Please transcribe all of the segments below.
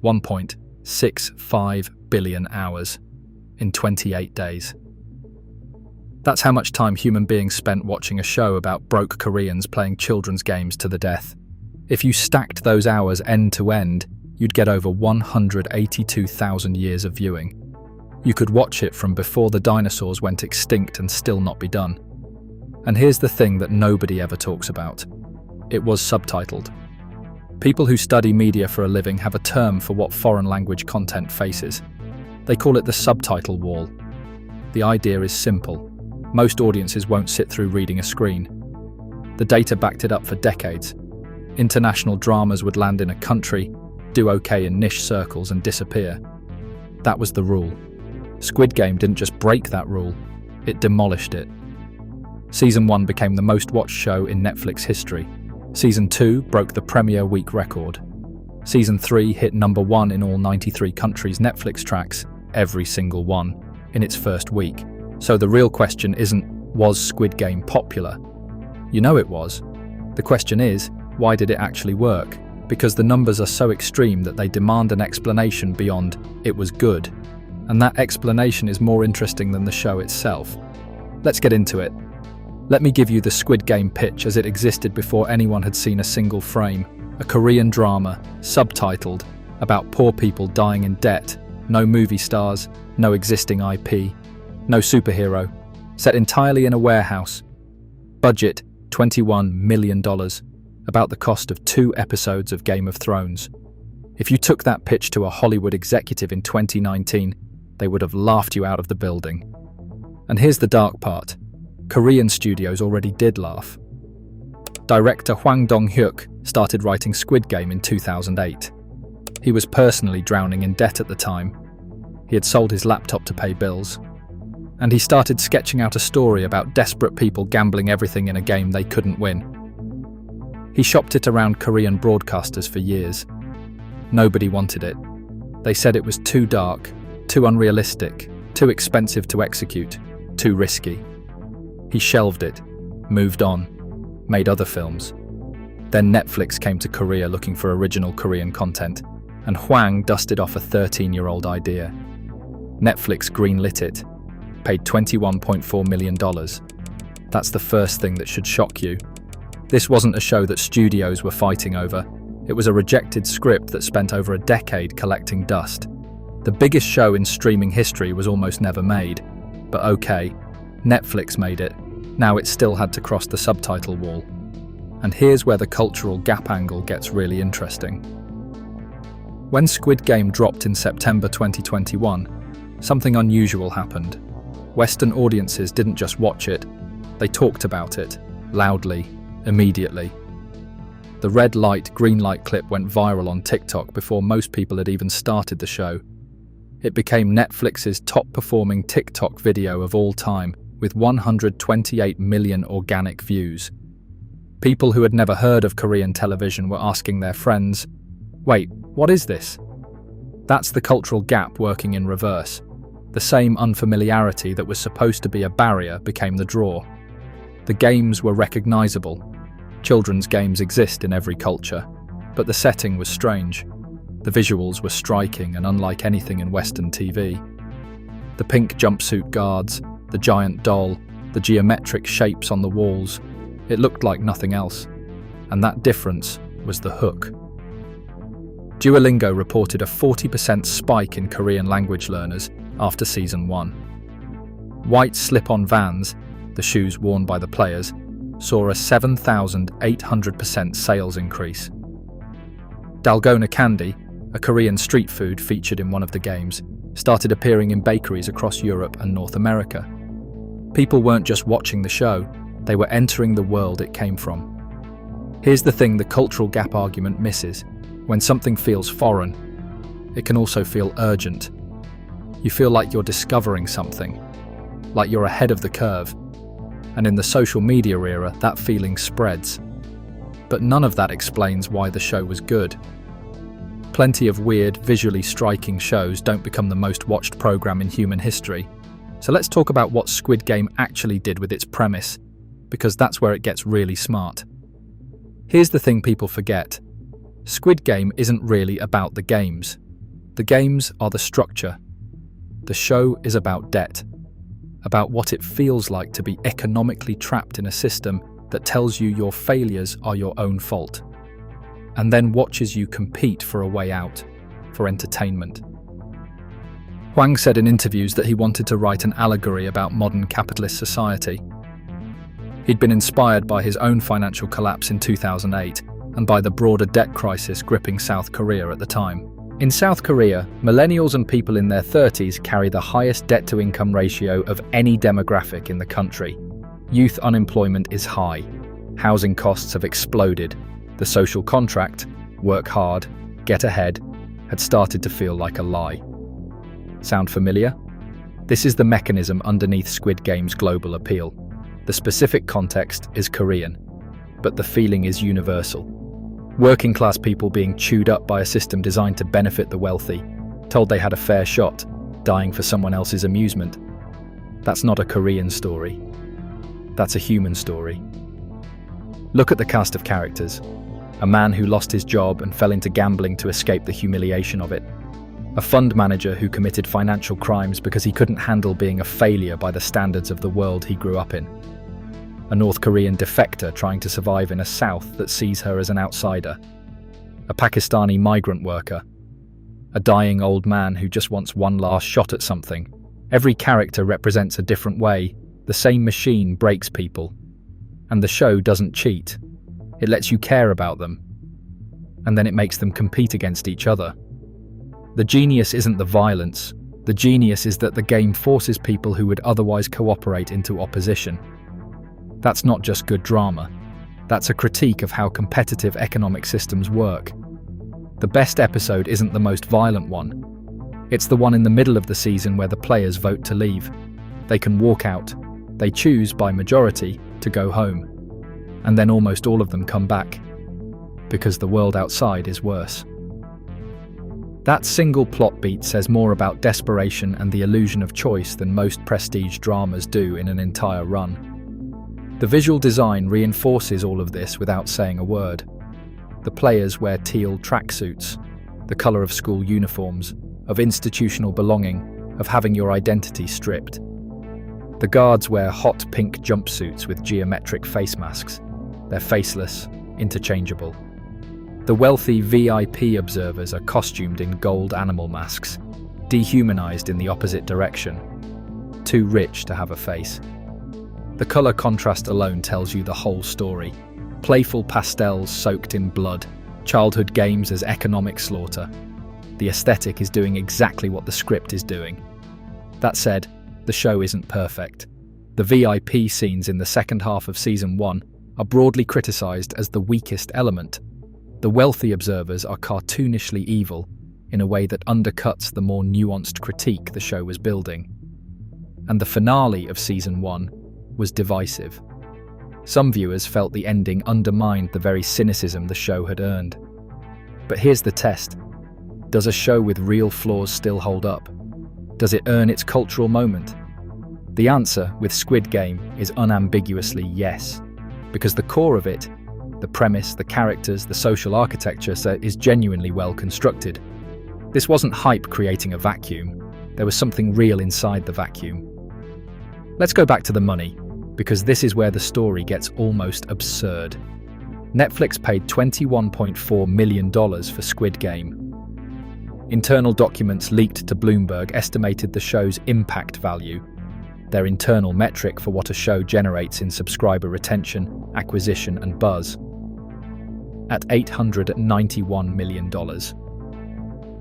1.65 billion hours in 28 days. That's how much time human beings spent watching a show about broke Koreans playing children's games to the death. If you stacked those hours end to end, you'd get over 182,000 years of viewing. You could watch it from before the dinosaurs went extinct and still not be done. And here's the thing that nobody ever talks about. It was subtitled. People who study media for a living have a term for what foreign language content faces. They call it the subtitle wall. The idea is simple. Most audiences won't sit through reading a screen. The data backed it up for decades. International dramas would land in a country, do okay in niche circles and disappear. That was the rule. Squid Game didn't just break that rule, it demolished it. Season 1 became the most watched show in Netflix history. Season 2 broke the premiere week record. Season 3 hit #1 in all 93 countries' Netflix tracks, every single one, in its first week. So the real question isn't, was Squid Game popular? You know it was. The question is, why did it actually work? Because the numbers are so extreme that they demand an explanation beyond, it was good. And that explanation is more interesting than the show itself. Let's get into it. Let me give you the Squid Game pitch as it existed before anyone had seen a single frame. A Korean drama, subtitled, about poor people dying in debt, no movie stars, no existing IP, no superhero, set entirely in a warehouse. Budget, $21 million, about the cost of 2 episodes of Game of Thrones. If you took that pitch to a Hollywood executive in 2019, they would have laughed you out of the building. And here's the dark part. Korean studios already did laugh. Director Hwang Dong-hyuk started writing Squid Game in 2008. He was personally drowning in debt at the time. He had sold his laptop to pay bills. And he started sketching out a story about desperate people gambling everything in a game they couldn't win. He shopped it around Korean broadcasters for years. Nobody wanted it. They said it was too dark, too unrealistic, too expensive to execute, too risky. He shelved it, moved on, made other films. Then Netflix came to Korea looking for original Korean content, and Hwang dusted off a 13-year-old idea. Netflix greenlit it, paid $21.4 million. That's the first thing that should shock you. This wasn't a show that studios were fighting over. It was a rejected script that spent over a decade collecting dust. The biggest show in streaming history was almost never made. But okay, Netflix made it. Now it still had to cross the subtitle wall. And here's where the cultural gap angle gets really interesting. When Squid Game dropped in September 2021, something unusual happened. Western audiences didn't just watch it, they talked about it, loudly, immediately. The red light, green light clip went viral on TikTok before most people had even started the show. It became Netflix's top-performing TikTok video of all time, with 128 million organic views. People who had never heard of Korean television were asking their friends, "Wait, what is this?" That's the cultural gap working in reverse. The same unfamiliarity that was supposed to be a barrier became the draw. The games were recognizable. Children's games exist in every culture, but the setting was strange. The visuals were striking and unlike anything in Western TV. The pink jumpsuit guards, the giant doll, the geometric shapes on the walls, it looked like nothing else. And that difference was the hook. Duolingo reported a 40% spike in Korean language learners after Season 1. White slip-on Vans, the shoes worn by the players, saw a 7,800% sales increase. Dalgona candy, a Korean street food featured in one of the games, started appearing in bakeries across Europe and North America. People weren't just watching the show, they were entering the world it came from. Here's the thing the cultural gap argument misses. When something feels foreign, it can also feel urgent. You feel like you're discovering something, like you're ahead of the curve. And in the social media era, that feeling spreads. But none of that explains why the show was good. Plenty of weird, visually striking shows don't become the most watched program in human history. So let's talk about what Squid Game actually did with its premise, because that's where it gets really smart. Here's the thing people forget. Squid Game isn't really about the games. The games are the structure. The show is about debt, about what it feels like to be economically trapped in a system that tells you your failures are your own fault, and then watches you compete for a way out, for entertainment. Hwang said in interviews that he wanted to write an allegory about modern capitalist society. He'd been inspired by his own financial collapse in 2008 and by the broader debt crisis gripping South Korea at the time. In South Korea, millennials and people in their 30s carry the highest debt-to-income ratio of any demographic in the country. Youth unemployment is high. Housing costs have exploded. The social contract, work hard, get ahead, had started to feel like a lie. Sound familiar? This is the mechanism underneath Squid Game's global appeal. The specific context is Korean, but the feeling is universal. Working-class people being chewed up by a system designed to benefit the wealthy, told they had a fair shot, dying for someone else's amusement. That's not a Korean story. That's a human story. Look at the cast of characters. A man who lost his job and fell into gambling to escape the humiliation of it. A fund manager who committed financial crimes because he couldn't handle being a failure by the standards of the world he grew up in. A North Korean defector trying to survive in a South that sees her as an outsider. A Pakistani migrant worker. A dying old man who just wants one last shot at something. Every character represents a different way. The same machine breaks people. And the show doesn't cheat. It lets you care about them. And then it makes them compete against each other. The genius isn't the violence. The genius is that the game forces people who would otherwise cooperate into opposition. That's not just good drama. That's a critique of how competitive economic systems work. The best episode isn't the most violent one. It's the one in the middle of the season where the players vote to leave. They can walk out. They choose, by majority, to go home. And then almost all of them come back. Because the world outside is worse. That single plot beat says more about desperation and the illusion of choice than most prestige dramas do in an entire run. The visual design reinforces all of this without saying a word. The players wear teal tracksuits, the colour of school uniforms, of institutional belonging, of having your identity stripped. The guards wear hot pink jumpsuits with geometric face masks. They're faceless, interchangeable. The wealthy VIP observers are costumed in gold animal masks, dehumanized in the opposite direction. Too rich to have a face. The color contrast alone tells you the whole story. Playful pastels soaked in blood, childhood games as economic slaughter. The aesthetic is doing exactly what the script is doing. That said, the show isn't perfect. The VIP scenes in the second half of Season 1 are broadly criticized as the weakest element. The wealthy observers are cartoonishly evil in a way that undercuts the more nuanced critique the show was building. And the finale of Season 1 was divisive. Some viewers felt the ending undermined the very cynicism the show had earned. But here's the test. Does a show with real flaws still hold up? Does it earn its cultural moment? The answer, with Squid Game, is unambiguously yes. Because the core of it, the premise, the characters, the social architecture, is genuinely well constructed. This wasn't hype creating a vacuum. There was something real inside the vacuum. Let's go back to the money, because this is where the story gets almost absurd. Netflix paid $21.4 million for Squid Game. Internal documents leaked to Bloomberg estimated the show's impact value, their internal metric for what a show generates in subscriber retention, acquisition, and buzz, at $891 million.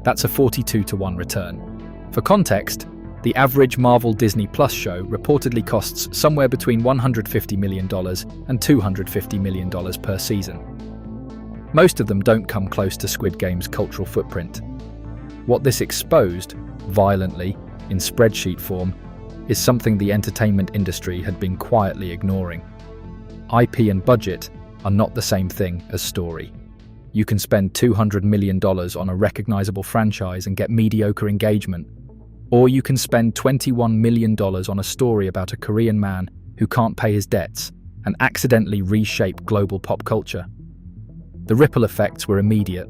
That's a 42-to-1 return. For context, the average Marvel Disney Plus show reportedly costs somewhere between $150 million and $250 million per season. Most of them don't come close to Squid Game's cultural footprint. What this exposed, violently, in spreadsheet form, is something the entertainment industry had been quietly ignoring. IP and budget are not the same thing as story. You can spend $200 million on a recognizable franchise and get mediocre engagement. Or you can spend $21 million on a story about a Korean man who can't pay his debts and accidentally reshape global pop culture. The ripple effects were immediate.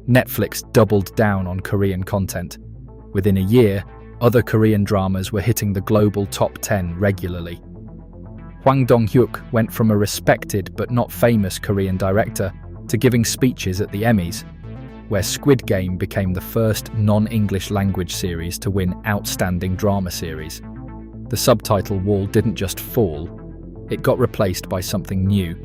Netflix doubled down on Korean content. Within a year, other Korean dramas were hitting the global top 10 regularly. Hwang Dong-hyuk went from a respected but not famous Korean director to giving speeches at the Emmys, where Squid Game became the first non-English language series to win Outstanding Drama Series. The subtitle wall didn't just fall, it got replaced by something new.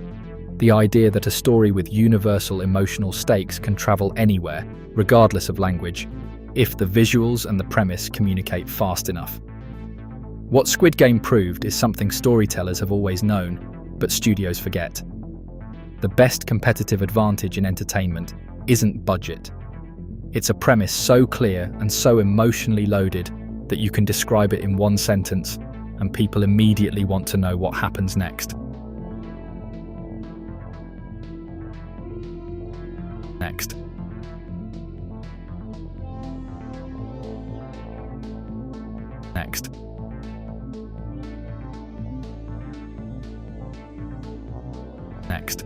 The idea that a story with universal emotional stakes can travel anywhere, regardless of language, if the visuals and the premise communicate fast enough. What Squid Game proved is something storytellers have always known, but studios forget. The best competitive advantage in entertainment isn't budget. It's a premise so clear and so emotionally loaded that you can describe it in one sentence and people immediately want to know what happens next. Next. Next. Next.